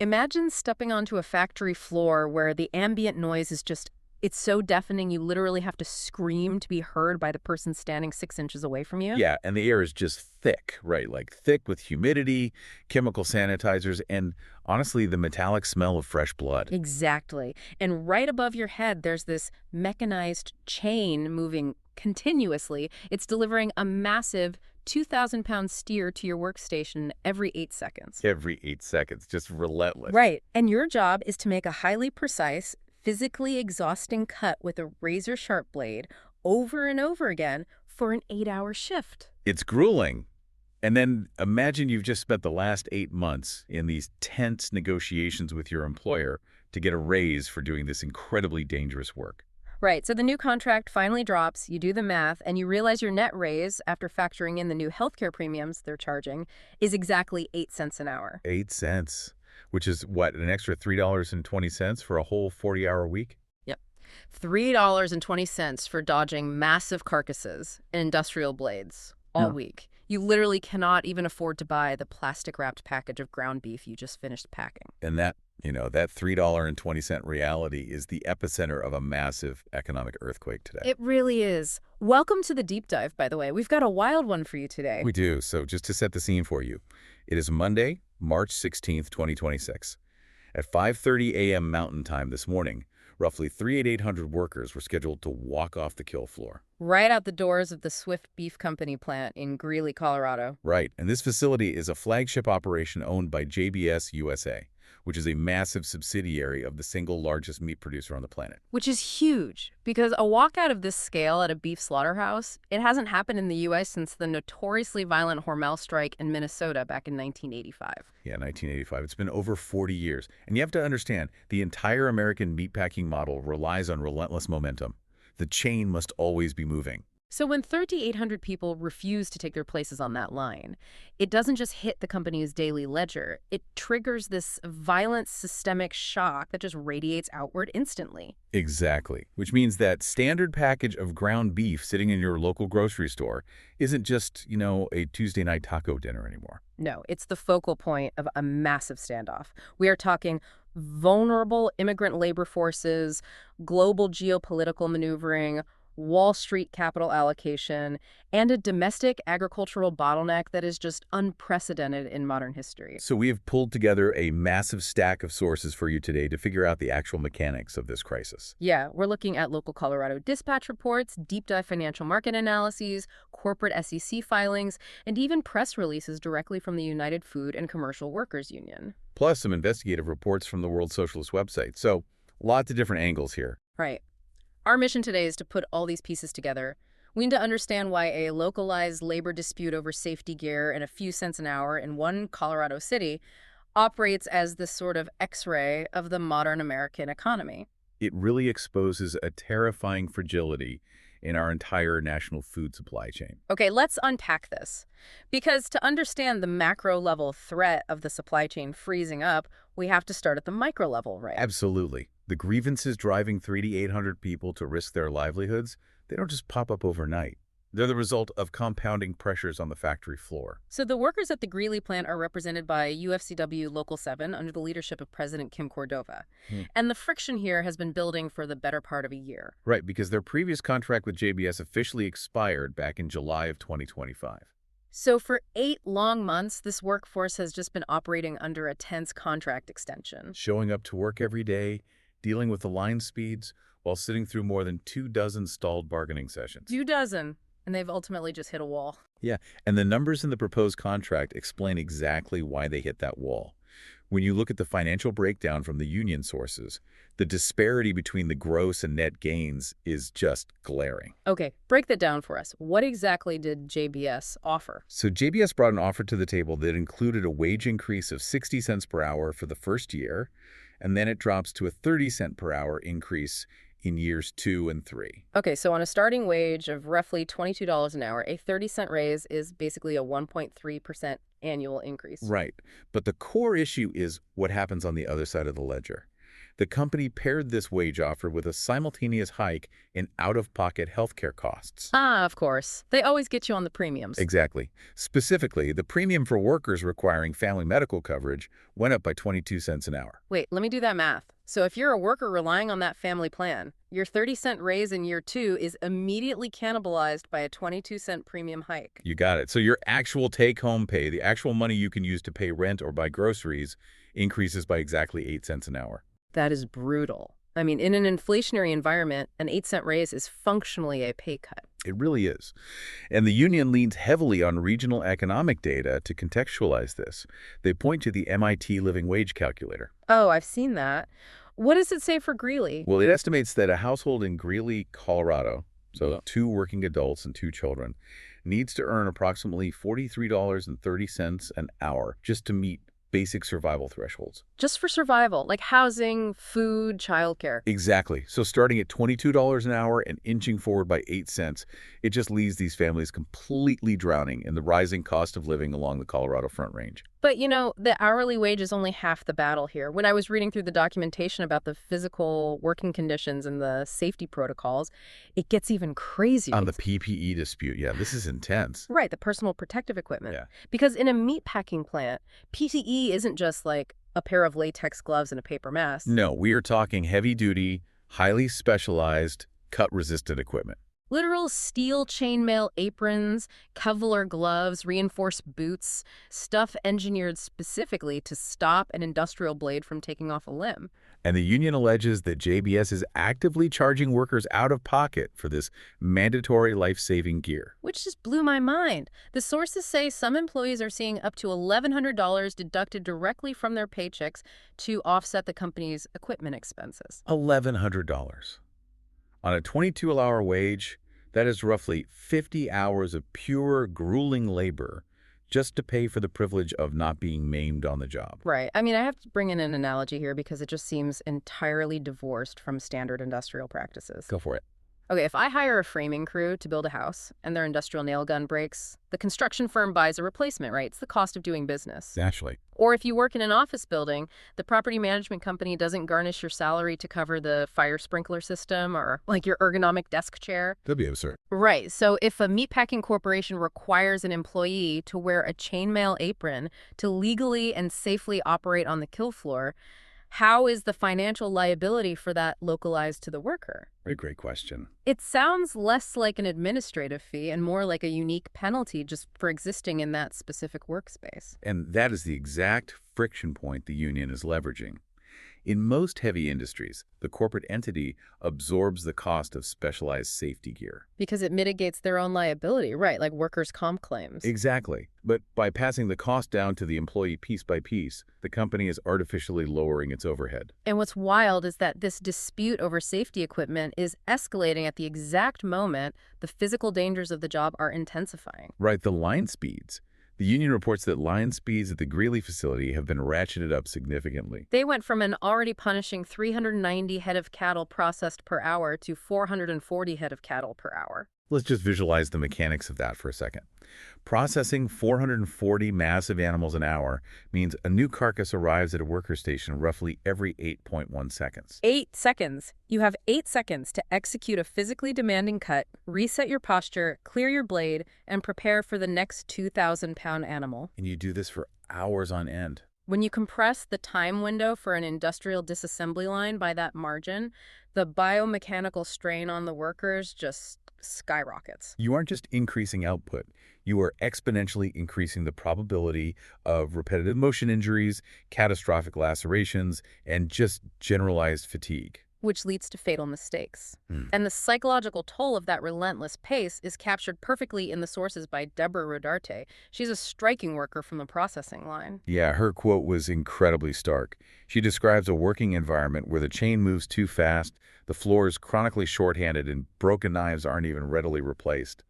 Imagine stepping onto a factory floor where the ambient noise is just, it's so deafening you literally have to scream to be heard by the person standing 6 inches away from you. Yeah, and the air is just thick, right? Like thick with humidity, chemical sanitizers, and honestly, the metallic smell of fresh blood. Exactly. And right above your head, there's this mechanized chain moving continuously. It's delivering a massive 2,000-pound steer to your workstation every 8 seconds. Every 8 seconds, just relentless. Right. And your job is to make a highly precise, physically exhausting cut with a razor-sharp blade over and over again for an 8-hour shift. It's grueling. And then imagine you've just spent the last 8 months in these tense negotiations with your employer to get a raise for doing this incredibly dangerous work. Right, so the new contract finally drops, you do the math, and you realize your net raise, after factoring in the new healthcare premiums they're charging, is exactly 8 cents an hour. 8 cents, which is what, an extra $3.20 for a whole 40-hour week? Yep. $3.20 for dodging massive carcasses and industrial blades all Yeah. week. You literally cannot even afford to buy the plastic-wrapped package of ground beef you just finished packing. And that $3.20 reality is the epicenter of a massive economic earthquake today. It really is. Welcome to the deep dive, by the way. We've got a wild one for you today. We do. So just to set the scene for you, it is Monday, March 16th, 2026. At 5:30 a.m. Mountain Time this morning, roughly 3,800 workers were scheduled to walk off the kill floor. Right out the doors of the Swift Beef Company plant in Greeley, Colorado. Right, and this facility is a flagship operation owned by JBS USA, which is a massive subsidiary of the single largest meat producer on the planet. Which is huge, because a walkout of this scale at a beef slaughterhouse, it hasn't happened in the U.S. since the notoriously violent Hormel strike in Minnesota back in 1985. Yeah, 1985. It's been over 40 years. And you have to understand, the entire American meatpacking model relies on relentless momentum. The chain must always be moving. So when 3,800 people refuse to take their places on that line, it doesn't just hit the company's daily ledger. It triggers this violent systemic shock that just radiates outward instantly. Exactly. Which means that standard package of ground beef sitting in your local grocery store isn't just, a Tuesday night taco dinner anymore. No, it's the focal point of a massive standoff. We are talking vulnerable immigrant labor forces, global geopolitical maneuvering, Wall Street capital allocation, and a domestic agricultural bottleneck that is just unprecedented in modern history. So we have pulled together a massive stack of sources for you today to figure out the actual mechanics of this crisis. Yeah, we're looking at local Colorado dispatch reports, deep dive financial market analyses, corporate SEC filings, and even press releases directly from the United Food and Commercial Workers Union. Plus some investigative reports from the World Socialist website. So lots of different angles here. Right. Our mission today is to put all these pieces together. We need to understand why a localized labor dispute over safety gear and a few cents an hour in one Colorado city operates as this sort of X-ray of the modern American economy. It really exposes a terrifying fragility in our entire national food supply chain. Okay, let's unpack this. Because to understand the macro-level threat of the supply chain freezing up, we have to start at the micro level, right? Absolutely. The grievances driving 3,800 people to risk their livelihoods, they don't just pop up overnight. They're the result of compounding pressures on the factory floor. So the workers at the Greeley plant are represented by UFCW Local 7 under the leadership of President Kim Cordova. And the friction here has been building for the better part of a year. Right, because their previous contract with JBS officially expired back in July of 2025. So for 8 long months, this workforce has just been operating under a tense contract extension. Showing up to work every day, dealing with the line speeds, while sitting through more than 24 stalled bargaining sessions. 24. And they've ultimately just hit a wall. Yeah, and the numbers in the proposed contract explain exactly why they hit that wall. When you look at the financial breakdown from the union sources, the disparity between the gross and net gains is just glaring. Okay, break that down for us. What exactly did JBS offer? So JBS brought an offer to the table that included a wage increase of 60 cents per hour for the first year, and then it drops to a 30-cent per hour increase in years 2 and 3. Okay, so on a starting wage of roughly $22 an hour, a 30-cent raise is basically a 1.3% annual increase. Right. But the core issue is what happens on the other side of the ledger. The company paired this wage offer with a simultaneous hike in out-of-pocket healthcare costs. Ah, of course. They always get you on the premiums. Exactly. Specifically, the premium for workers requiring family medical coverage went up by 22 cents an hour. Wait, let me do that math. So if you're a worker relying on that family plan, your 30-cent raise in year 2 is immediately cannibalized by a 22-cent premium hike. You got it. So your actual take-home pay, the actual money you can use to pay rent or buy groceries, increases by exactly 8 cents an hour. That is brutal. I mean, in an inflationary environment, an 8-cent raise is functionally a pay cut. It really is. And the union leans heavily on regional economic data to contextualize this. They point to the MIT Living Wage Calculator. Oh, I've seen that. What does it say for Greeley? Well, it estimates that a household in Greeley, Colorado, so 2 working adults and 2 children, needs to earn approximately $43.30 an hour just to meet basic survival thresholds. Just for survival, like housing, food, childcare. Exactly. So starting at $22 an hour and inching forward by 8 cents, it just leaves these families completely drowning in the rising cost of living along the Colorado Front Range. But, you know, the hourly wage is only half the battle here. When I was reading through the documentation about the physical working conditions and the safety protocols, it gets even crazier. On the PPE dispute, yeah, this is intense. Right, the personal protective equipment. Yeah. Because in a meatpacking plant, PPE isn't just like a pair of latex gloves and a paper mask. No, we are talking heavy-duty, highly specialized, cut-resistant equipment. Literal steel chainmail aprons, Kevlar gloves, reinforced boots, stuff engineered specifically to stop an industrial blade from taking off a limb. And the union alleges that JBS is actively charging workers out of pocket for this mandatory life-saving gear. Which just blew my mind. The sources say some employees are seeing up to $1,100 deducted directly from their paychecks to offset the company's equipment expenses. $1,100. On a 22-hour wage, that is roughly 50 hours of pure, grueling labor just to pay for the privilege of not being maimed on the job. Right. I mean, I have to bring in an analogy here because it just seems entirely divorced from standard industrial practices. Go for it. Okay, if I hire a framing crew to build a house and their industrial nail gun breaks, the construction firm buys a replacement, right? It's the cost of doing business. Naturally. Or if you work in an office building, the property management company doesn't garnish your salary to cover the fire sprinkler system or like your ergonomic desk chair. That'd be absurd. Right. So if a meatpacking corporation requires an employee to wear a chainmail apron to legally and safely operate on the kill floor, how is the financial liability for that localized to the worker? A great question. It sounds less like an administrative fee and more like a unique penalty just for existing in that specific workspace. And that is the exact friction point the union is leveraging. In most heavy industries, the corporate entity absorbs the cost of specialized safety gear. Because it mitigates their own liability, right, like workers' comp claims. Exactly. But by passing the cost down to the employee piece by piece, the company is artificially lowering its overhead. And what's wild is that this dispute over safety equipment is escalating at the exact moment the physical dangers of the job are intensifying. Right, the line speeds. The union reports that line speeds at the Greeley facility have been ratcheted up significantly. They went from an already punishing 390 head of cattle processed per hour to 440 head of cattle per hour. Let's just visualize the mechanics of that for a second. Processing 440 massive animals an hour means a new carcass arrives at a worker station roughly every 8.1 seconds. 8 seconds. You have 8 seconds to execute a physically demanding cut, reset your posture, clear your blade, and prepare for the next 2,000-pound animal. And you do this for hours on end. When you compress the time window for an industrial disassembly line by that margin, the biomechanical strain on the workers just skyrockets. You aren't just increasing output, you are exponentially increasing the probability of repetitive motion injuries, catastrophic lacerations, and just generalized fatigue. Which leads to fatal mistakes. And the psychological toll of that relentless pace is captured perfectly in the sources by Deborah Rodarte. She's a striking worker from the processing line. Yeah, her quote was incredibly stark. She describes a working environment where the chain moves too fast, the floor is chronically shorthanded, and broken knives aren't even readily replaced.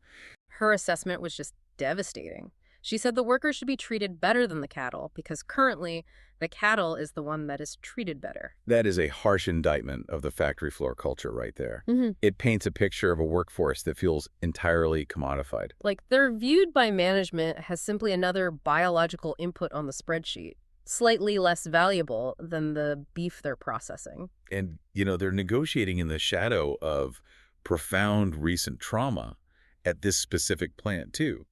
Her assessment was just devastating. She said the workers should be treated better than the cattle because currently the cattle is the one that is treated better. That is a harsh indictment of the factory floor culture right there. It paints a picture of a workforce that feels entirely commodified. Like they're viewed by management as simply another biological input on the spreadsheet. slightly less valuable than the beef they're processing. And, they're negotiating in the shadow of profound recent trauma at this specific plant, too.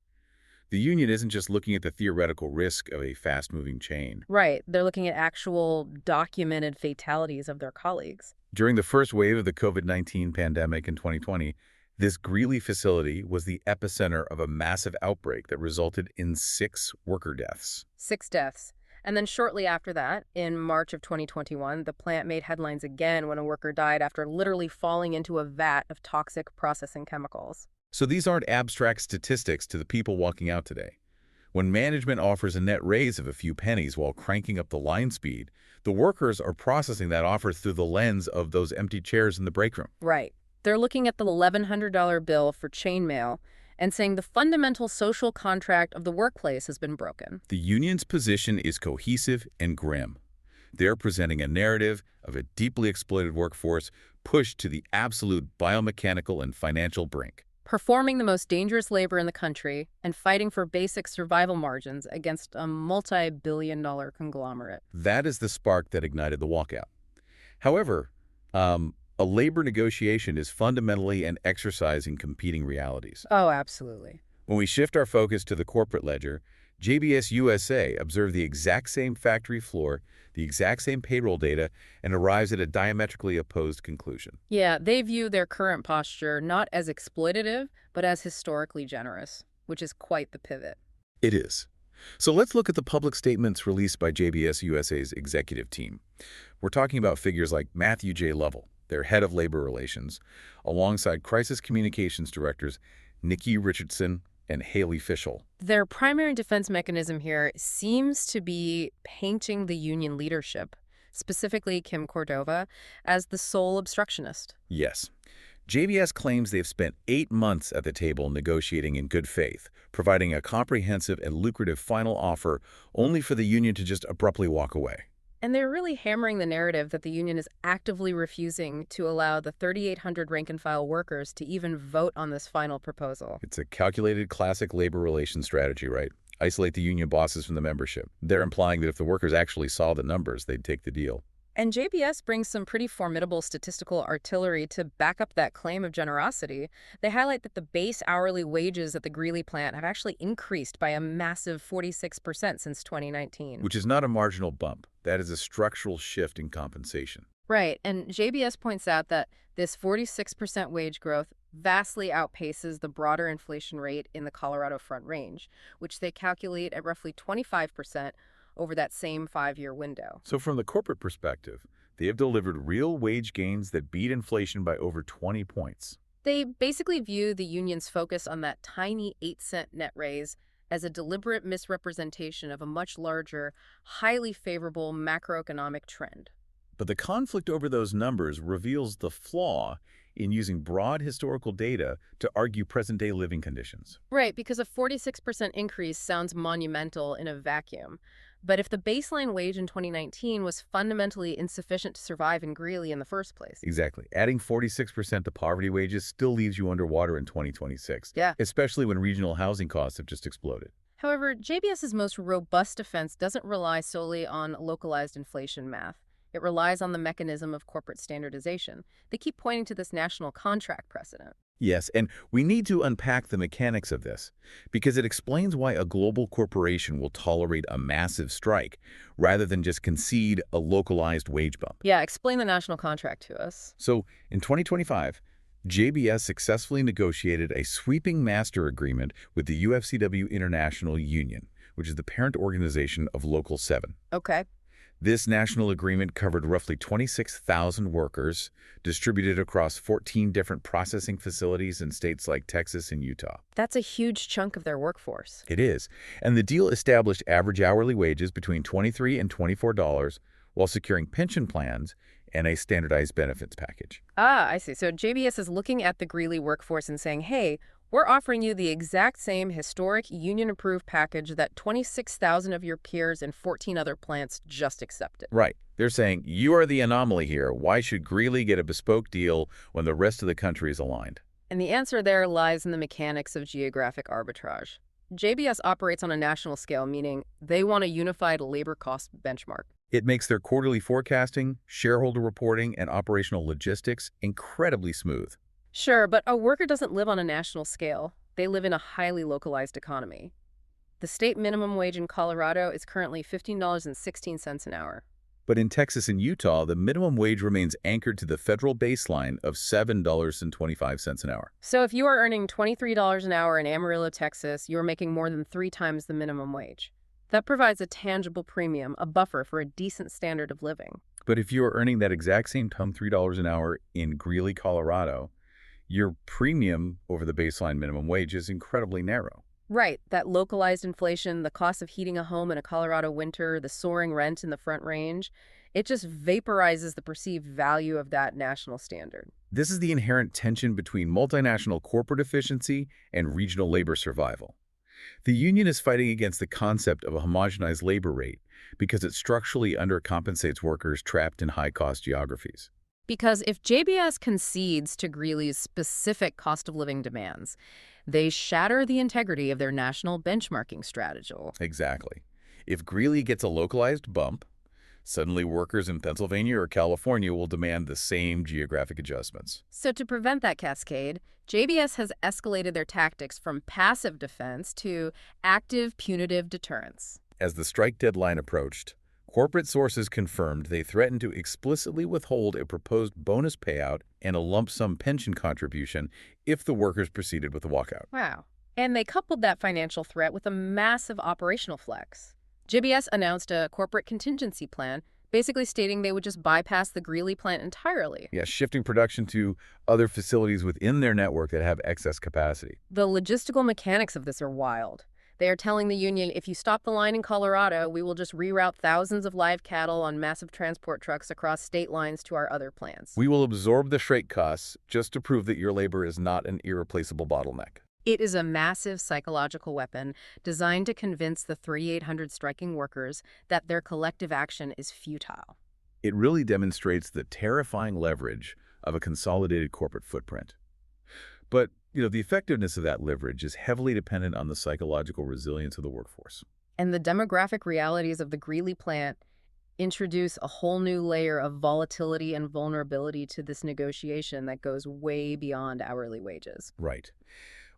The union isn't just looking at the theoretical risk of a fast-moving chain. Right, they're looking at actual documented fatalities of their colleagues. During the first wave of the COVID-19 pandemic in 2020, this Greeley facility was the epicenter of a massive outbreak that resulted in 6 worker deaths. 6 deaths. And then shortly after that, in March of 2021, the plant made headlines again when a worker died after literally falling into a vat of toxic processing chemicals. So these aren't abstract statistics to the people walking out today. When management offers a net raise of a few pennies while cranking up the line speed, the workers are processing that offer through the lens of those empty chairs in the break room. Right. They're looking at the $1,100 bill for chainmail and saying the fundamental social contract of the workplace has been broken. The union's position is cohesive and grim. They're presenting a narrative of a deeply exploited workforce pushed to the absolute biomechanical and financial brink. Performing the most dangerous labor in the country and fighting for basic survival margins against a multi-billion-dollar conglomerate. That is the spark that ignited the walkout. However, a labor negotiation is fundamentally an exercise in competing realities. Oh, absolutely. When we shift our focus to the corporate ledger, JBS USA observed the exact same factory floor, the exact same payroll data, and arrives at a diametrically opposed conclusion. Yeah, they view their current posture not as exploitative, but as historically generous, which is quite the pivot. It is. So let's look at the public statements released by JBS USA's executive team. We're talking about figures like Matthew J. Lovell, their head of labor relations, alongside crisis communications directors Nikki Richardson and Haley Fischel. Their primary defense mechanism here seems to be painting the union leadership, specifically Kim Cordova, as the sole obstructionist. Yes. JBS claims they've spent 8 months at the table negotiating in good faith, providing a comprehensive and lucrative final offer only for the union to just abruptly walk away. And they're really hammering the narrative that the union is actively refusing to allow the 3,800 rank-and-file workers to even vote on this final proposal. It's a calculated classic labor relations strategy, right? Isolate the union bosses from the membership. They're implying that if the workers actually saw the numbers, they'd take the deal. And JBS brings some pretty formidable statistical artillery to back up that claim of generosity. They highlight that the base hourly wages at the Greeley plant have actually increased by a massive 46% since 2019. Which is not a marginal bump. That is a structural shift in compensation. Right, and JBS points out that this 46% wage growth vastly outpaces the broader inflation rate in the Colorado Front Range, which they calculate at roughly 25% over that same 5-year window. So from the corporate perspective, they have delivered real wage gains that beat inflation by over 20 points. They basically view the union's focus on that tiny 8-cent net raise as a deliberate misrepresentation of a much larger, highly favorable macroeconomic trend. But the conflict over those numbers reveals the flaw in using broad historical data to argue present-day living conditions. Right, because a 46% increase sounds monumental in a vacuum. But if the baseline wage in 2019 was fundamentally insufficient to survive in Greeley in the first place. Exactly. Adding 46% to poverty wages still leaves you underwater in 2026. Yeah. Especially when regional housing costs have just exploded. However, JBS's most robust defense doesn't rely solely on localized inflation math. It relies on the mechanism of corporate standardization. They keep pointing to this national contract precedent. Yes, and we need to unpack the mechanics of this, because it explains why a global corporation will tolerate a massive strike rather than just concede a localized wage bump. Yeah, explain the national contract to us. So, in 2025, JBS successfully negotiated a sweeping master agreement with the UFCW International Union, which is the parent organization of Local 7. Okay. This national agreement covered roughly 26,000 workers distributed across 14 different processing facilities in states like Texas and Utah. That's a huge chunk of their workforce. It is. And the deal established average hourly wages between $23 and $24 while securing pension plans and a standardized benefits package. Ah, I see. So JBS is looking at the Greeley workforce and saying, hey, we're offering you the exact same historic union-approved package that 26,000 of your peers and 14 other plants just accepted. Right. They're saying, you are the anomaly here. Why should Greeley get a bespoke deal when the rest of the country is aligned? And the answer there lies in the mechanics of geographic arbitrage. JBS operates on a national scale, meaning they want a unified labor cost benchmark. It makes their quarterly forecasting, shareholder reporting, and operational logistics incredibly smooth. Sure, but a worker doesn't live on a national scale. They live in a highly localized economy. The state minimum wage in Colorado is currently $15.16 an hour. But in Texas and Utah, the minimum wage remains anchored to the federal baseline of $7.25 an hour. So if you are earning $23 an hour in Amarillo, Texas, you are making more than 3 times the minimum wage. That provides a tangible premium, a buffer for a decent standard of living. But if you are earning that exact same $3 an hour in Greeley, Colorado, your premium over the baseline minimum wage is incredibly narrow. Right, that localized inflation, the cost of heating a home in a Colorado winter, the soaring rent in the Front Range, it just vaporizes the perceived value of that national standard. This is the inherent tension between multinational corporate efficiency and regional labor survival. The union is fighting against the concept of a homogenized labor rate because it structurally undercompensates workers trapped in high-cost geographies. Because if JBS concedes to Greeley's specific cost of living demands, they shatter the integrity of their national benchmarking strategy. Exactly. If Greeley gets a localized bump, suddenly workers in Pennsylvania or California will demand the same geographic adjustments. So to prevent that cascade, JBS has escalated their tactics from passive defense to active punitive deterrence. As the strike deadline approached, corporate sources confirmed they threatened to explicitly withhold a proposed bonus payout and a lump sum pension contribution if the workers proceeded with the walkout. Wow. And they coupled that financial threat with a massive operational flex. JBS announced a corporate contingency plan, basically stating they would just bypass the Greeley plant entirely. Yeah, shifting production to other facilities within their network that have excess capacity. The logistical mechanics of this are wild. They are telling the union, if you stop the line in Colorado, we will just reroute thousands of live cattle on massive transport trucks across state lines to our other plants. We will absorb the freight costs just to prove that your labor is not an irreplaceable bottleneck. It is a massive psychological weapon designed to convince the 3,800 striking workers that their collective action is futile. It really demonstrates the terrifying leverage of a consolidated corporate footprint. But, the effectiveness of that leverage is heavily dependent on the psychological resilience of the workforce. And the demographic realities of the Greeley plant introduce a whole new layer of volatility and vulnerability to this negotiation that goes way beyond hourly wages. Right.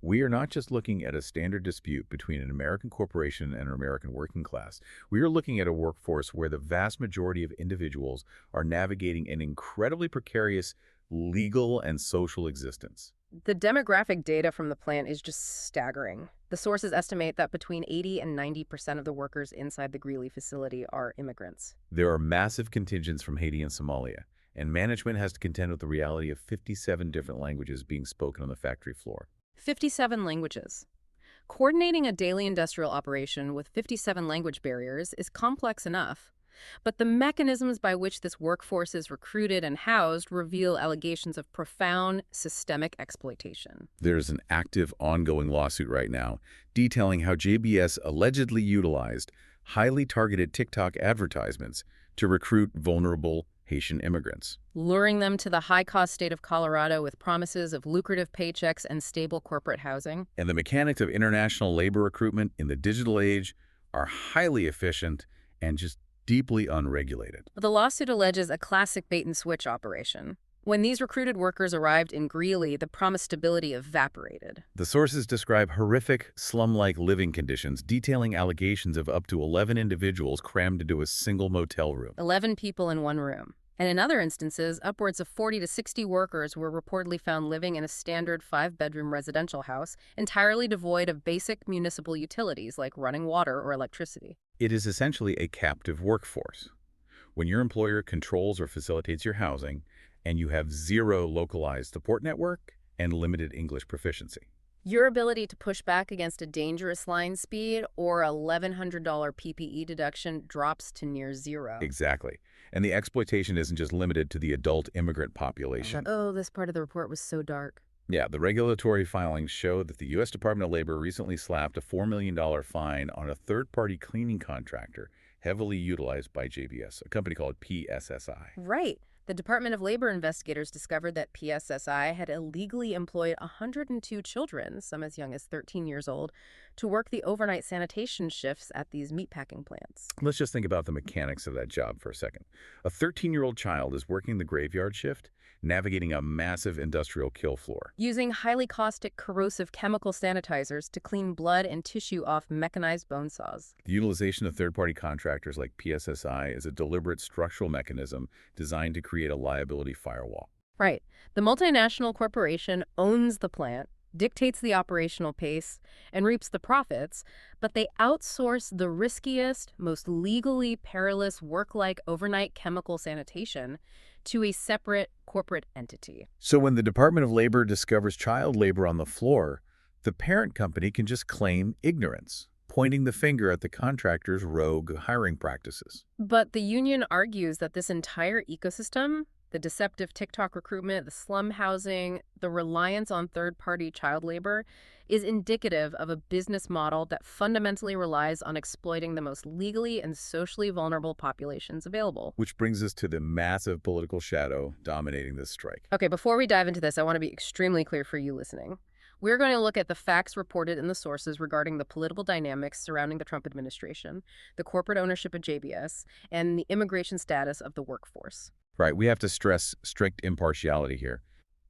We are not just looking at a standard dispute between an American corporation and an American working class. We are looking at a workforce where the vast majority of individuals are navigating an incredibly precarious legal and social existence. The demographic data from the plant is just staggering. The sources estimate that between 80 and 90% of the workers inside the Greeley facility are immigrants. There are massive contingents from Haiti and Somalia, and management has to contend with the reality of 57 different languages being spoken on the factory floor. 57 languages. Coordinating a daily industrial operation with 57 language barriers is complex enough, but the mechanisms by which this workforce is recruited and housed reveal allegations of profound systemic exploitation. There's an active, ongoing lawsuit right now detailing how JBS allegedly utilized highly targeted TikTok advertisements to recruit vulnerable Haitian immigrants, luring them to the high-cost state of Colorado with promises of lucrative paychecks and stable corporate housing. And the mechanics of international labor recruitment in the digital age are highly efficient and just deeply unregulated. The lawsuit alleges a classic bait-and-switch operation. When these recruited workers arrived in Greeley, the promised stability evaporated. The sources describe horrific, slum-like living conditions, detailing allegations of up to 11 individuals crammed into a single motel room. 11 people in one room. And in other instances, upwards of 40 to 60 workers were reportedly found living in a standard 5-bedroom residential house, entirely devoid of basic municipal utilities like running water or electricity. It is essentially a captive workforce. When your employer controls or facilitates your housing, and you have zero localized support network and limited English proficiency. Your ability to push back against a dangerous line speed or a $1,100 PPE deduction drops to near zero. Exactly. And the exploitation isn't just limited to the adult immigrant population. Oh, this part of the report was so dark. Yeah, the regulatory filings show that the U.S. Department of Labor recently slapped a $4 million fine on a third-party cleaning contractor heavily utilized by JBS, a company called PSSI. Right. The Department of Labor investigators discovered that PSSI had illegally employed 102 children, some as young as 13 years old, to work the overnight sanitation shifts at these meatpacking plants. Let's just think about the mechanics of that job for a second. A 13-year-old child is working the graveyard shift, navigating a massive industrial kill floor. Using highly caustic, corrosive chemical sanitizers to clean blood and tissue off mechanized bone saws. The utilization of third-party contractors like PSSI is a deliberate structural mechanism designed to create a liability firewall. Right. The multinational corporation owns the plant, dictates the operational pace, and reaps the profits, but they outsource the riskiest, most legally perilous work-like overnight chemical sanitation to a separate corporate entity. So when the Department of Labor discovers child labor on the floor, the parent company can just claim ignorance, pointing the finger at the contractor's rogue hiring practices. But the union argues that this entire ecosystem, the deceptive TikTok recruitment, the slum housing, the reliance on third-party child labor, is indicative of a business model that fundamentally relies on exploiting the most legally and socially vulnerable populations available. Which brings us to the massive political shadow dominating this strike. Okay, before we dive into this, I want to be extremely clear for you listening. We're going to look at the facts reported in the sources regarding the political dynamics surrounding the Trump administration, the corporate ownership of JBS, and the immigration status of the workforce. Right, we have to stress strict impartiality here.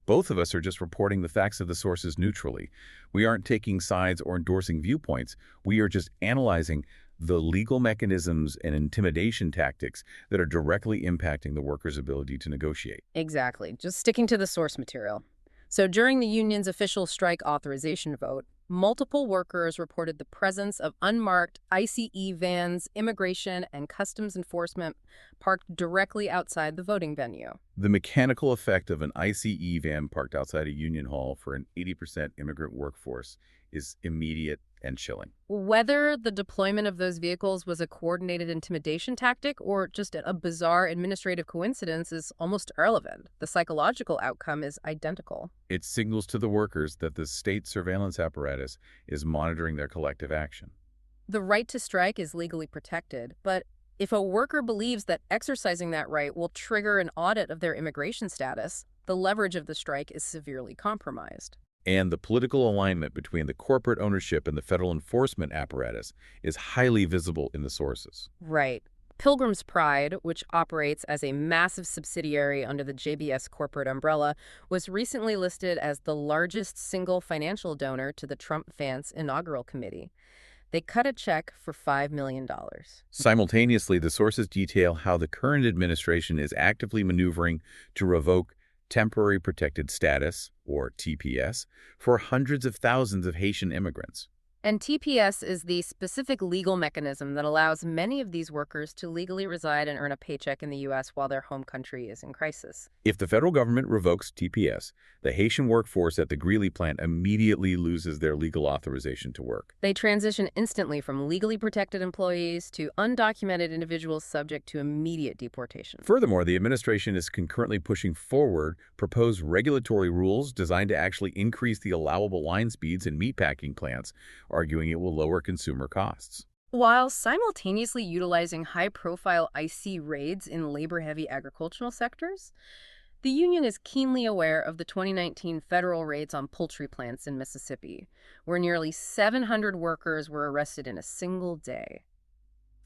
Both of us are just reporting the facts of the sources neutrally. We aren't taking sides or endorsing viewpoints. We are just analyzing the legal mechanisms and intimidation tactics that are directly impacting the workers' ability to negotiate. Exactly. Just sticking to the source material. So during the union's official strike authorization vote, multiple workers reported the presence of unmarked ICE vans, immigration, and customs enforcement parked directly outside the voting venue. The mechanical effect of an ICE van parked outside a union hall for an 80% immigrant workforce is immediate and chilling. Whether the deployment of those vehicles was a coordinated intimidation tactic or just a bizarre administrative coincidence is almost irrelevant. The psychological outcome is identical. It signals to the workers that the state surveillance apparatus is monitoring their collective action. The right to strike is legally protected, but if a worker believes that exercising that right will trigger an audit of their immigration status, the leverage of the strike is severely compromised. And the political alignment between the corporate ownership and the federal enforcement apparatus is highly visible in the sources. Right. Pilgrim's Pride, which operates as a massive subsidiary under the JBS corporate umbrella, was recently listed as the largest single financial donor to the Trump-Vance inaugural committee. They cut a check for $5 million. Simultaneously, the sources detail how the current administration is actively maneuvering to revoke temporary protected status, or TPS, for hundreds of thousands of Haitian immigrants. And TPS is the specific legal mechanism that allows many of these workers to legally reside and earn a paycheck in the U.S. while their home country is in crisis. If the federal government revokes TPS, the Haitian workforce at the Greeley plant immediately loses their legal authorization to work. They transition instantly from legally protected employees to undocumented individuals subject to immediate deportation. Furthermore, the administration is concurrently pushing forward proposed regulatory rules designed to actually increase the allowable line speeds in meatpacking plants, arguing it will lower consumer costs. While simultaneously utilizing high-profile IC raids in labor-heavy agricultural sectors, the union is keenly aware of the 2019 federal raids on poultry plants in Mississippi, where nearly 700 workers were arrested in a single day.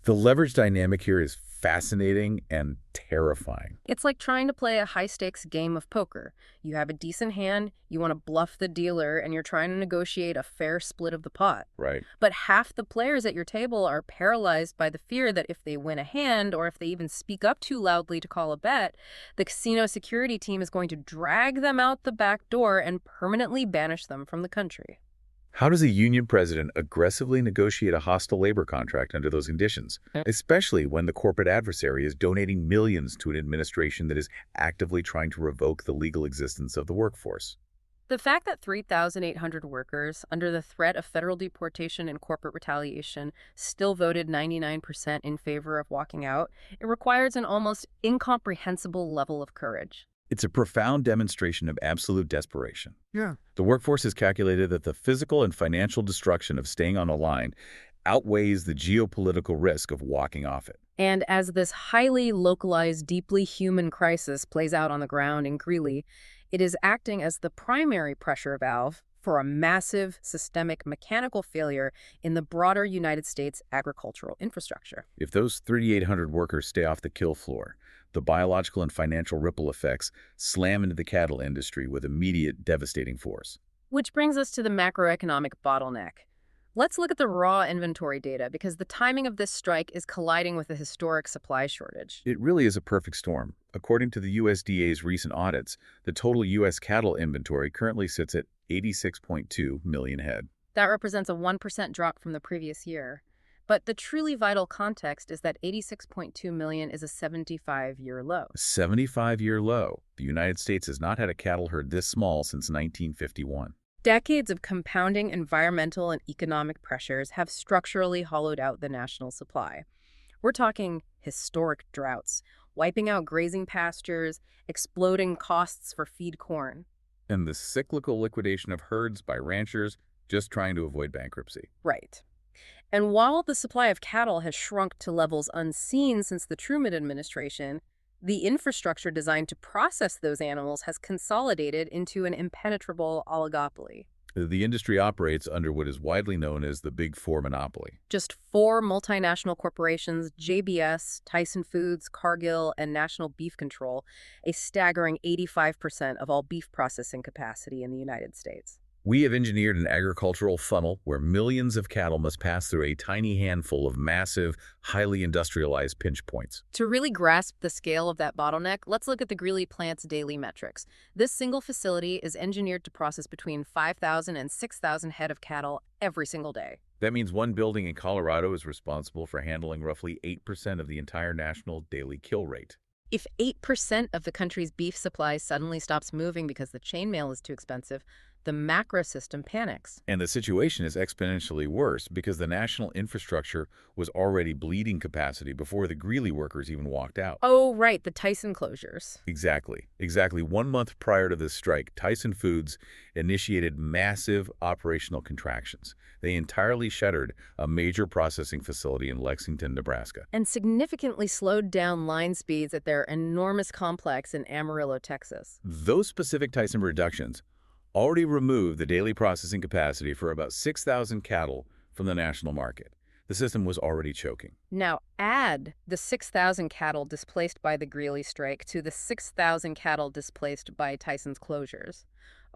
The leverage dynamic here is fascinating and terrifying. It's like trying to play a high-stakes game of poker. You have a decent hand, you want to bluff the dealer, and you're trying to negotiate a fair split of the pot. Right. But half the players at your table are paralyzed by the fear that if they win a hand, or if they even speak up too loudly to call a bet, the casino security team is going to drag them out the back door and permanently banish them from the country. How does a union president aggressively negotiate a hostile labor contract under those conditions, especially when the corporate adversary is donating millions to an administration that is actively trying to revoke the legal existence of the workforce? The fact that 3,800 workers, under the threat of federal deportation and corporate retaliation, still voted 99% in favor of walking out, it requires an almost incomprehensible level of courage. It's a profound demonstration of absolute desperation. Yeah. The workforce has calculated that the physical and financial destruction of staying on the line outweighs the geopolitical risk of walking off it. And as this highly localized, deeply human crisis plays out on the ground in Greeley, it is acting as the primary pressure valve for a massive systemic mechanical failure in the broader United States agricultural infrastructure. If those 3,800 workers stay off the kill floor, the biological and financial ripple effects slam into the cattle industry with immediate devastating force. Which brings us to the macroeconomic bottleneck. Let's look at the raw inventory data because the timing of this strike is colliding with a historic supply shortage. It really is a perfect storm. According to the USDA's recent audits, the total U.S. cattle inventory currently sits at 86.2 million head. That represents a 1% drop from the previous year. But the truly vital context is that 86.2 million is a 75-year low. A 75-year low. The United States has not had a cattle herd this small since 1951. Decades of compounding environmental and economic pressures have structurally hollowed out the national supply. We're talking historic droughts, wiping out grazing pastures, exploding costs for feed corn. And the cyclical liquidation of herds by ranchers just trying to avoid bankruptcy. Right. And while the supply of cattle has shrunk to levels unseen since the Truman administration, the infrastructure designed to process those animals has consolidated into an impenetrable oligopoly. The industry operates under what is widely known as the Big Four monopoly. Just four multinational corporations, JBS, Tyson Foods, Cargill, and National Beef Control, a staggering 85% of all beef processing capacity in the United States. We have engineered an agricultural funnel where millions of cattle must pass through a tiny handful of massive, highly industrialized pinch points. To really grasp the scale of that bottleneck, let's look at the Greeley plant's daily metrics. This single facility is engineered to process between 5,000 and 6,000 head of cattle every single day. That means one building in Colorado is responsible for handling roughly 8% of the entire national daily kill rate. If 8% of the country's beef supply suddenly stops moving because the chainmail is too expensive, the macro system panics. And the situation is exponentially worse because the national infrastructure was already bleeding capacity before the Greeley workers even walked out. Oh, right, the Tyson closures. Exactly. 1 month prior to this strike, Tyson Foods initiated massive operational contractions. They entirely shuttered a major processing facility in Lexington, Nebraska. And significantly slowed down line speeds at their enormous complex in Amarillo, Texas. Those specific Tyson reductions already removed the daily processing capacity for about 6,000 cattle from the national market. The system was already choking. Now add the 6,000 cattle displaced by the Greeley strike to the 6,000 cattle displaced by Tyson's closures.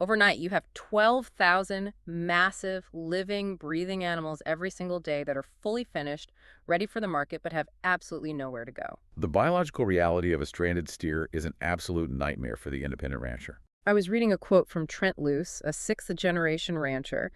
Overnight, you have 12,000 massive, living, breathing animals every single day that are fully finished, ready for the market, but have absolutely nowhere to go. The biological reality of a stranded steer is an absolute nightmare for the independent rancher. I was reading a quote from Trent Luce, a sixth-generation rancher,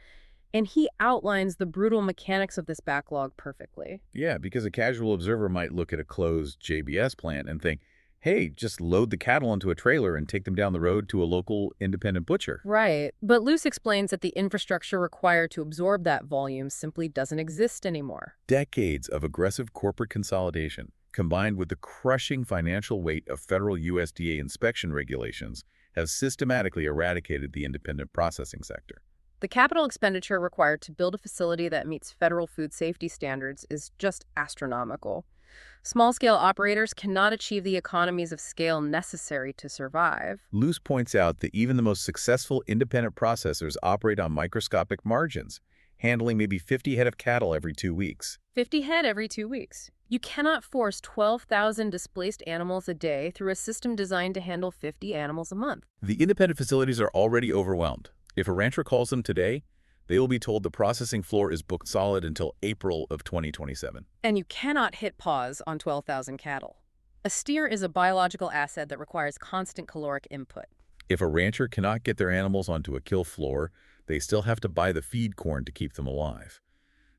and he outlines the brutal mechanics of this backlog perfectly. Yeah, because a casual observer might look at a closed JBS plant and think, hey, just load the cattle onto a trailer and take them down the road to a local independent butcher. Right, but Luce explains that the infrastructure required to absorb that volume simply doesn't exist anymore. Decades of aggressive corporate consolidation, combined with the crushing financial weight of federal USDA inspection regulations, have systematically eradicated the independent processing sector. The capital expenditure required to build a facility that meets federal food safety standards is just astronomical. Small-scale operators cannot achieve the economies of scale necessary to survive. Luce points out that even the most successful independent processors operate on microscopic margins, handling maybe 50 head of cattle every 2 weeks. 50 head every 2 weeks. You cannot force 12,000 displaced animals a day through a system designed to handle 50 animals a month. The independent facilities are already overwhelmed. If a rancher calls them today, they will be told the processing floor is booked solid until April of 2027. And you cannot hit pause on 12,000 cattle. A steer is a biological asset that requires constant caloric input. If a rancher cannot get their animals onto a kill floor, they still have to buy the feed corn to keep them alive.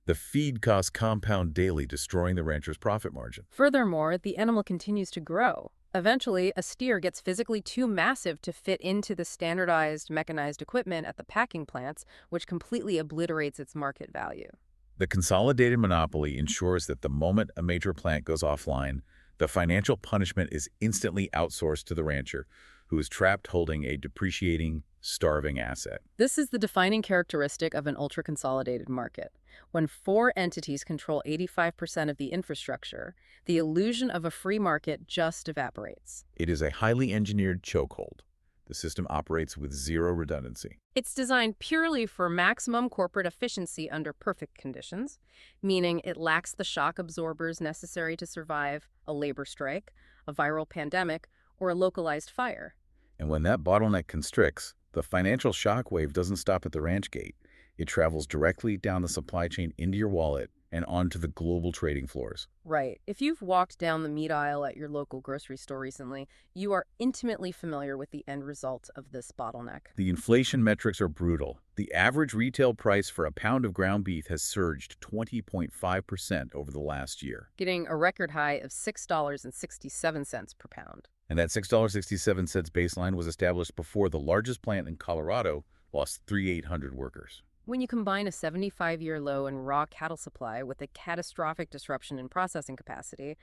The feed costs compound daily, destroying the rancher's profit margin. Furthermore, the animal continues to grow. Eventually, a steer gets physically too massive to fit into the standardized, mechanized equipment at the packing plants, which completely obliterates its market value. The consolidated monopoly ensures that the moment a major plant goes offline, the financial punishment is instantly outsourced to the rancher, who is trapped holding a depreciating, starving asset. This is the defining characteristic of an ultra-consolidated market. When four entities control 85% of the infrastructure, the illusion of a free market just evaporates. It is a highly engineered chokehold. The system operates with zero redundancy. It's designed purely for maximum corporate efficiency under perfect conditions, meaning it lacks the shock absorbers necessary to survive a labor strike, a viral pandemic, or a localized fire. And when that bottleneck constricts, the financial shockwave doesn't stop at the ranch gate. It travels directly down the supply chain into your wallet and onto the global trading floors. Right. If you've walked down the meat aisle at your local grocery store recently, you are intimately familiar with the end result of this bottleneck. The inflation metrics are brutal. The average retail price for a pound of ground beef has surged 20.5% over the last year. Getting a record high of $6.67 per pound. And that $6.67 baseline was established before the largest plant in Colorado lost 3,800 workers. When you combine a 75-year low in raw cattle supply with a catastrophic disruption in processing capacity,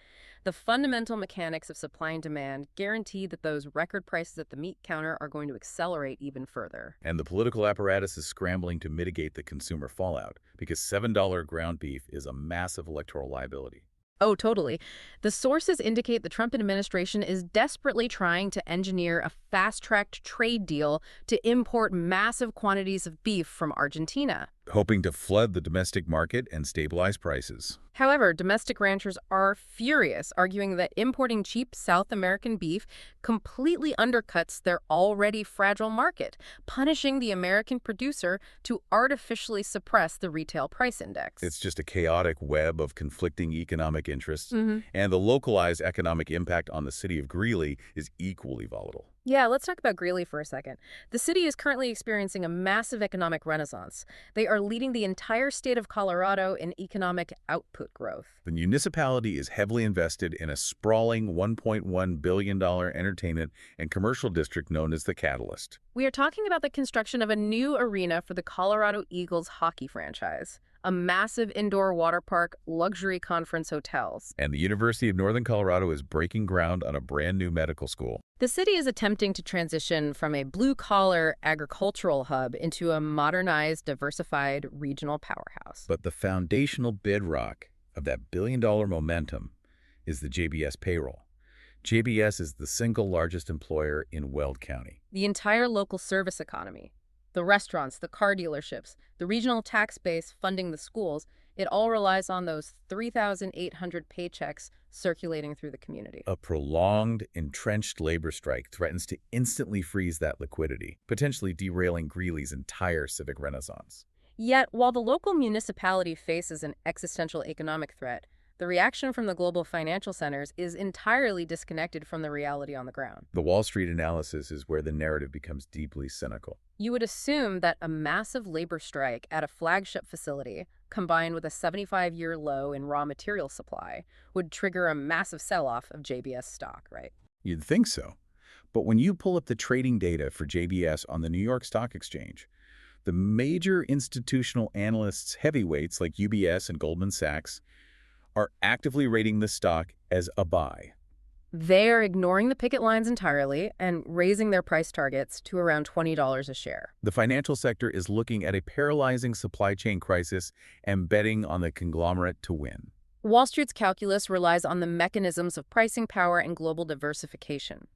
the fundamental mechanics of supply and demand guarantee that those record prices at the meat counter are going to accelerate even further. And the political apparatus is scrambling to mitigate the consumer fallout because $7 ground beef is a massive electoral liability. Oh, totally. The sources indicate the Trump administration is desperately trying to engineer a fast-tracked trade deal to import massive quantities of beef from Argentina, hoping to flood the domestic market and stabilize prices. However, domestic ranchers are furious, arguing that importing cheap South American beef completely undercuts their already fragile market, punishing the American producer to artificially suppress the retail price index. It's just a chaotic web of conflicting economic interests, Mm-hmm. and the localized economic impact on the city of Greeley is equally volatile. Yeah, let's talk about Greeley for a second. The city is currently experiencing a massive economic renaissance. They are leading the entire state of Colorado in economic output growth. The municipality is heavily invested in a sprawling $1.1 billion entertainment and commercial district known as the Catalyst. We are talking about the construction of a new arena for the Colorado Eagles hockey franchise, a massive indoor water park, luxury conference hotels. And the University of Northern Colorado is breaking ground on a brand new medical school. The city is attempting to transition from a blue-collar agricultural hub into a modernized, diversified regional powerhouse. But the foundational bedrock of that billion-dollar momentum is the JBS payroll. JBS is the single largest employer in Weld County. The entire local service economy, the restaurants, the car dealerships, the regional tax base funding the schools, it all relies on those 3,800 paychecks circulating through the community. A prolonged, entrenched labor strike threatens to instantly freeze that liquidity, potentially derailing Greeley's entire civic renaissance. Yet, while the local municipality faces an existential economic threat, the reaction from the global financial centers is entirely disconnected from the reality on the ground. The Wall Street analysis is where the narrative becomes deeply cynical. You would assume that a massive labor strike at a flagship facility, combined with a 75-year low in raw material supply, would trigger a massive sell-off of JBS stock, right? You'd think so. But when you pull up the trading data for JBS on the New York Stock Exchange, the major institutional analysts' heavyweights like UBS and Goldman Sachs are actively rating the stock as a buy. They are ignoring the picket lines entirely and raising their price targets to around $20 a share. The financial sector is looking at a paralyzing supply chain crisis and betting on the conglomerate to win. Wall Street's calculus relies on the mechanisms of pricing power and global diversification.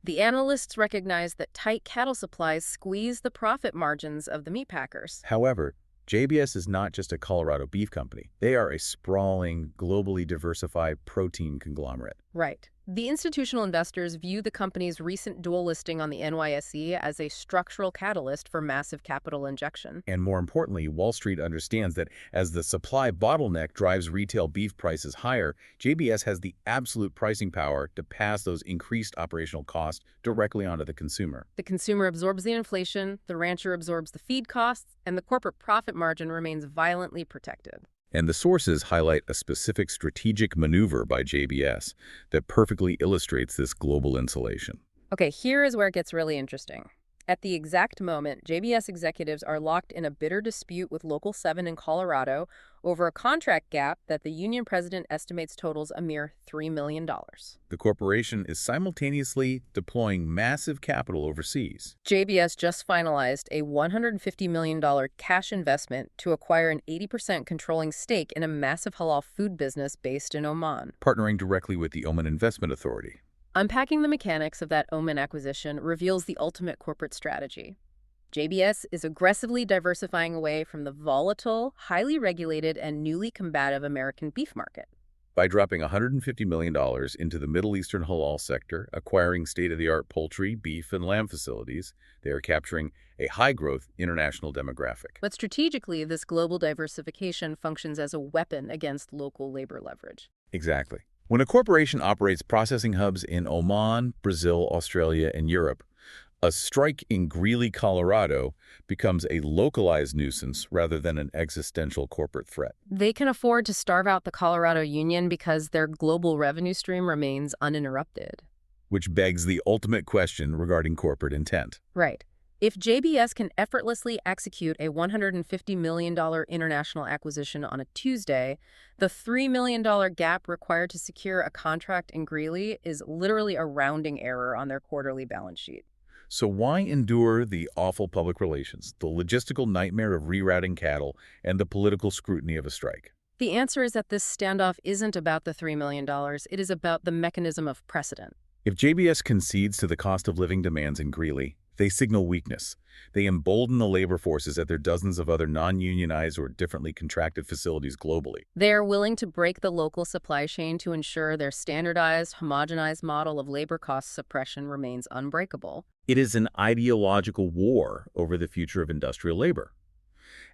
The analysts recognize that tight cattle supplies squeeze the profit margins of the meatpackers. However, JBS is not just a Colorado beef company. They are a sprawling, globally diversified protein conglomerate. Right. The institutional investors view the company's recent dual listing on the NYSE as a structural catalyst for massive capital injection. And more importantly, Wall Street understands that as the supply bottleneck drives retail beef prices higher, JBS has the absolute pricing power to pass those increased operational costs directly onto the consumer. The consumer absorbs the inflation, the rancher absorbs the feed costs, and the corporate profit margin remains violently protected. And the sources highlight a specific strategic maneuver by JBS that perfectly illustrates this global insulation. Okay, here is where it gets really interesting. At the exact moment, JBS executives are locked in a bitter dispute with Local 7 in Colorado over a contract gap that the union president estimates totals a mere $3 million. The corporation is simultaneously deploying massive capital overseas, JBS just finalized a $150 million cash investment to acquire an 80% controlling stake in a massive halal food business based in Oman. partnering directly with the Oman Investment Authority. Unpacking the mechanics of that Oman acquisition reveals the ultimate corporate strategy. JBS is aggressively diversifying away from the volatile, highly regulated, and newly combative American beef market. By dropping $150 million into the Middle Eastern halal sector, acquiring state-of-the-art poultry, beef, and lamb facilities, they are capturing a high-growth international demographic. But strategically, this global diversification functions as a weapon against local labor leverage. Exactly. When a corporation operates processing hubs in Oman, Brazil, Australia, and Europe, a strike in Greeley, Colorado becomes a localized nuisance rather than an existential corporate threat. They can afford to starve out the Colorado Union because their global revenue stream remains uninterrupted. Which begs the ultimate question regarding corporate intent. Right. If JBS can effortlessly execute a $150 million international acquisition on a Tuesday, the $3 million gap required to secure a contract in Greeley is literally a rounding error on their quarterly balance sheet. So why endure the awful public relations, the logistical nightmare of rerouting cattle, and the political scrutiny of a strike? The answer is that this standoff isn't about the $3 million, it is about the mechanism of precedent. If JBS concedes to the cost of living demands in Greeley, they signal weakness. They embolden the labor forces at their dozens of other non-unionized or differently contracted facilities globally. They are willing to break the local supply chain to ensure their standardized, homogenized model of labor cost suppression remains unbreakable. It is an ideological war over the future of industrial labor.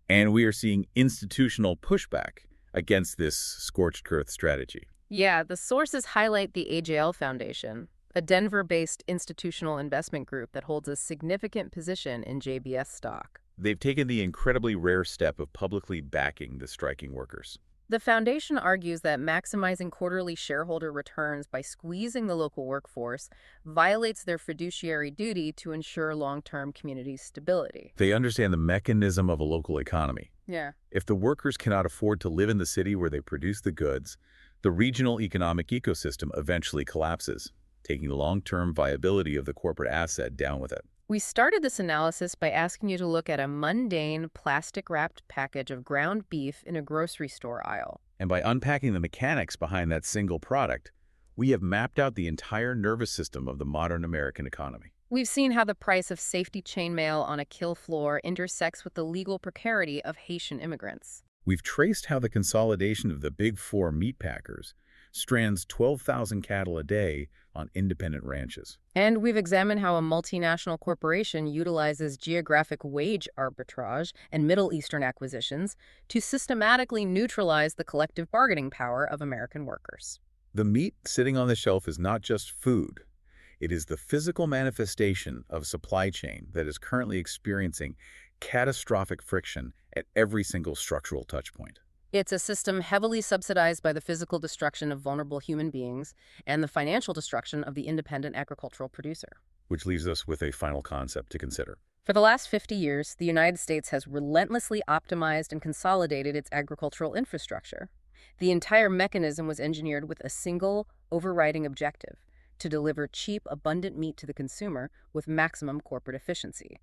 And we are seeing institutional pushback against this scorched earth strategy. Yeah, the sources highlight the AJL Foundation, a Denver-based institutional investment group that holds a significant position in JBS stock. They've taken the incredibly rare step of publicly backing the striking workers. The foundation argues that maximizing quarterly shareholder returns by squeezing the local workforce violates their fiduciary duty to ensure long-term community stability. They understand the mechanism of a local economy. Yeah. If the workers cannot afford to live in the city where they produce the goods, the regional economic ecosystem eventually collapses, taking the long-term viability of the corporate asset down with it. We started this analysis by asking you to look at a mundane, plastic-wrapped package of ground beef in a grocery store aisle. And by unpacking the mechanics behind that single product, we have mapped out the entire nervous system of the modern American economy. We've seen how the price of safety chainmail on a kill floor intersects with the legal precarity of Haitian immigrants. We've traced how the consolidation of the big four meat packers strands 12,000 cattle a day on independent ranches. And we've examined how a multinational corporation utilizes geographic wage arbitrage and Middle Eastern acquisitions to systematically neutralize the collective bargaining power of American workers. The meat sitting on the shelf is not just food. It is the physical manifestation of a supply chain that is currently experiencing catastrophic friction at every single structural touchpoint. It's a system heavily subsidized by the physical destruction of vulnerable human beings and the financial destruction of the independent agricultural producer. Which leaves us with a final concept to consider. For the last 50 years, the United States has relentlessly optimized and consolidated its agricultural infrastructure. The entire mechanism was engineered with a single, overriding objective: to deliver cheap, abundant meat to the consumer with maximum corporate efficiency.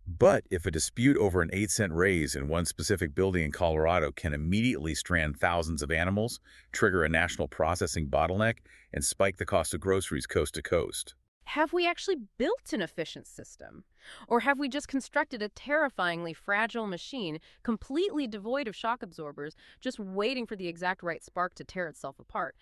But if a dispute over an 8-cent raise in one specific building in Colorado can immediately strand thousands of animals, trigger a national processing bottleneck, and spike the cost of groceries coast to coast. Have we actually built an efficient system? Or have we just constructed a terrifyingly fragile machine, completely devoid of shock absorbers, just waiting for the exact right spark to tear itself apart?